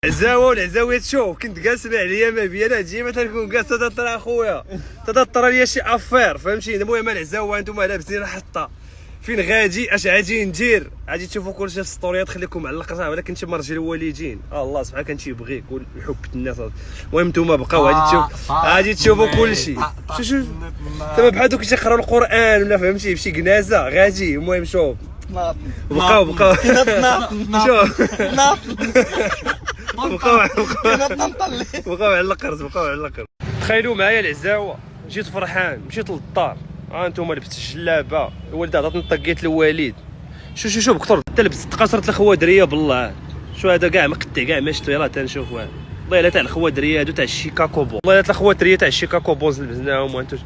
العزاوه والعزاويه تشوف كنت جالس مع عليا ما بينا ديما تنكون جالس تطرا اخويا تطرا ليا شي افير فهمتي. المهم العزاوه انتم لابسين حطه فين غادي اش غادي ندير غادي تشوفوا كلشي في السطوريات خليكم معلق راه ولكن تما راجل والدين الله سبحانه كان تيبغيك والحب الناس. المهم نتوما بقاو غادي تشوفوا كلشي شوف تما بحال دوك اللي تيقراو القران ولا فهمتي فشي كنازه غادي. المهم شوف بقاو شوف بقاو على القرص بقاو على القرص. تخيلوا معايا العزاوه جيت فرحان مشيت للدار ها انتم لبست الجلابه الوالده عطاتني طقيت الوالد شو بكثر حتى لبست قصرت الخوادريه بالله شو هذا كاع مقطع كاع ما شفتو يلاه تنشوف والله الا تاع الخوادريه هادو تاع الشيكاكو بو والله تاع الخوادريه تاع الشيكاكو بوز لبسناهم وانتو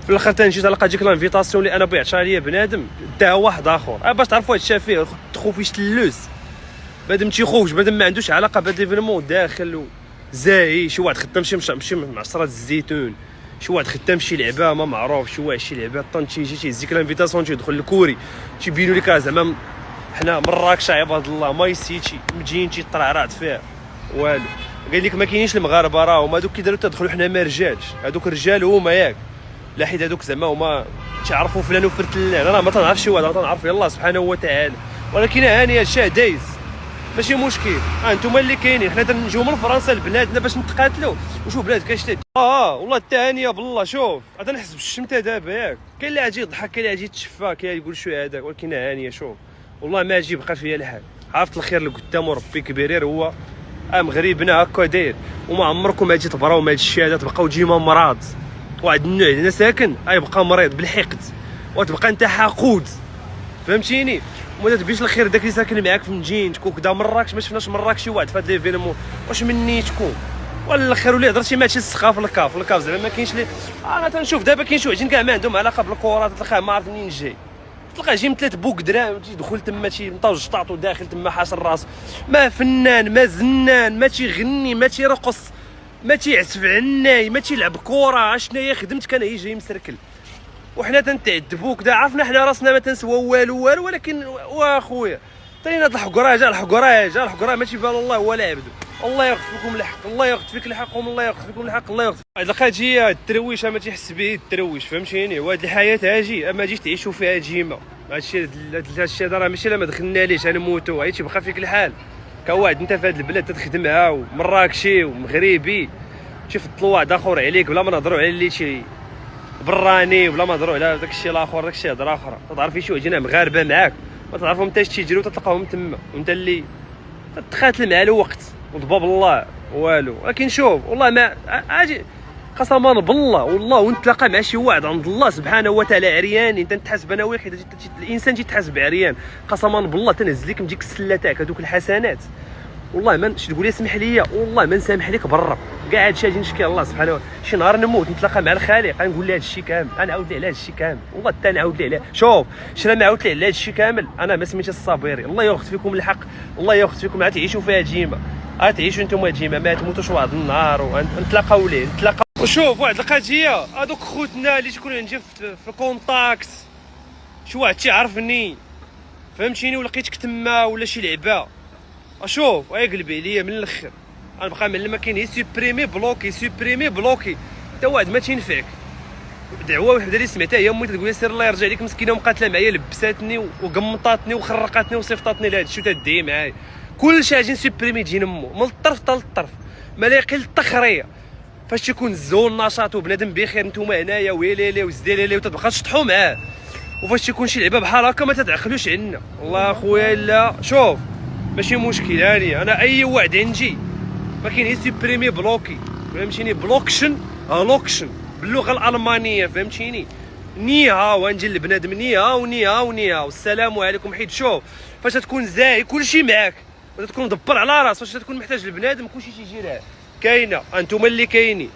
في الاخر تنجي تلقى ديك لانفيتاسيون اللي انا بغيت عطاها ليا بنادم داها واحد اخر باش تعرفوا هاد الشيء فيه تخو فيش تلوس بادم تيخوج بادم ما عندوش علاقه بهاد ليفينمون داخل زاهي شي واحد خدام شي معصره الزيتون شي واحد خدام شي لعبه ما معروف شي واحد شي لعبه طن تيجي تيهزيك لانفيتاسيون تيدخل الكوري تيبينوا لك زعما حنا مراكش عباد الله ماي سيتي مجيين تيطرعرعت فيها والو قال لك ما كاينينش المغاربه راهم هذوك كي داروا تدخلوا حنا ما رجالش هذوك الرجال هما ياك لا حيت هذوك زعما هما تعرفوا فلان وفرتلان انا ما تنعرفش شي واحد تنعرف الله سبحانه وتعالى ولكن هاني هادشي دايز ماشي مشكل انتم اللي كاينين حنا تنجيو من فرنسا لبلادنا باش نتقاتلوا وشوف بلاد كاش والله الثانيه بالله شوف هذا نحس بالشمته دابا ياك كاين اللي غادي يضحك كاين اللي غادي يتشفى كاين اللي يقول شو هذاك ولكن هانيه شوف والله ما غادي يبقى فيا الحال عرفت الخير اللي قدامه ربي كبير هو مغربنا هكا داير وما عمركم غادي تبراو مع هاد الشيء هذا تبقاو ديما مرض واحد النوع هنا ساكن غيبقى مريض بالحقد وتبقى انت حقود فهمتيني وما تبيش الخير داك اللي ساكن معاك في مدينه تكون كدا مراكش ما شفناش مراكش شي واحد في هاد ليفينمون واش مني تكون ولا الخير ولا هضرتي مع شي سخاف الكاف زعما ما كاينش لي انا تنشوف دابا كاين شي وحدين كاع ما عندهم علاقه بالكره تلقاه ما عارف منين جاي تلقاه جاي من 3 بوك درهم تيدخل تما مطوج طاطو داخل تما حاصر راسو ما فنان ما زنان ما تيغني ما تيرقص ما تيعزف عناي ما تيلعب كره اشناهي خدمت كان هي جاي مسركل وحنا تنتعذبوا كدا عرفنا حنا راسنا ما تنسواو والو ولكن واخويا تاني هاد الحقره ما تيبان الله ولا عبدو الله يغفر لكم الحق الله يغفر فيك الحق الله يغفر فيكم الحق الله يغفر هاد القضيه الترويش ما تيحس به الترويش فهمتيني وهاد الحياه هاجي اما تجيش تعيشوا فيها ديما هادشي هذا راه ماشي لا ما دخلنا ليش غنموتوا غادي تيبقى فيك الحال كواحد انت في هاد البلاد تخدمها ومراكشي ومغربي تيفضلوا واحد اخر عليك بلا ما نهضروا على اللي شي براني ولا ما نهضروا على داك الشيء الاخر داك الشيء هضره اخرى تعرفي شي وجهنا مغاربه معاك ما تعرفهم حتى تيجريو تلقاهم تما وانت اللي تقاتل مع الوقت وضباب الله والو ولكن شوف والله ما اجي قسما بالله والله وانت تلاقى مع شي واحد عند الله سبحانه وتعالى عريان انت تحاسب انا وياك حيت الانسان تيتحاسب عريان قسما بالله تنهز لك من ديك السله تاعك هذوك الحسنات والله ما تقول لي اسمح لي والله ما نسامح لك برا كاع هادشي غادي نشكي الله سبحانه وتعالى شي نهار نموت نتلاقى مع الخالق غنقول له هادشي كامل انا عاود ليه على هادشي كامل والله حتى نعاود ليه عليه شوف شرا ما عاودت ليه على هادشي كامل انا ما سميتش الصابري الله ياخذ فيكم الحق الله ياخذ فيكم عاد تعيشوا فيها ديما تعيشوا نتوما ديما ما تموتوش واحد النهار ونتلاقاو ليه نتلاقاو وشوف واحد القضيه هذوك خوتنا اللي تكون عندي في الكونتاكت شي واحد تيعرفني فهمتيني ولقيتك تما ولا شي لعبه اشوف قلبي عليا من الاخر انا بقى من ما كاين سوبريمي بلوكي حتى واحد ما تينفعك دعوه وحده اللي سمعتها هي امي تقول لي سير الله يرجع لك مسكينه ومقاتله معايا لبساتني وقمطاتني وخرقاتني وصيفطاتني لهذا الشيء وتدعي معايا كلشي غادي نسوبريمي تجي نمو من الطرف حتى للطرف ما لاقي التخريه فاش تيكون الزول نشاط وبنادم بخير نتوما هنايا ويليلي وزديليلي وتبقى تشطحوا معاه وفاش تيكون شي لعبه بحال هكا ما تدعخلوش عندنا والله اخويا الا شوف ماشي مشكل هاني انا اي واحد عندي ما كاين سوبريمي بلوكي فهمتيني بلوكشن لوكشن باللغه الالمانيه فهمتيني نيها وانجي لبنادم نيها والسلام عليكم حيت شوف فاش تكون زاهي كلشي معاك تكون مدبر على راسك فاش تكون محتاج لبنادم كلشي تيجي لها كاينه انتم اللي كاينين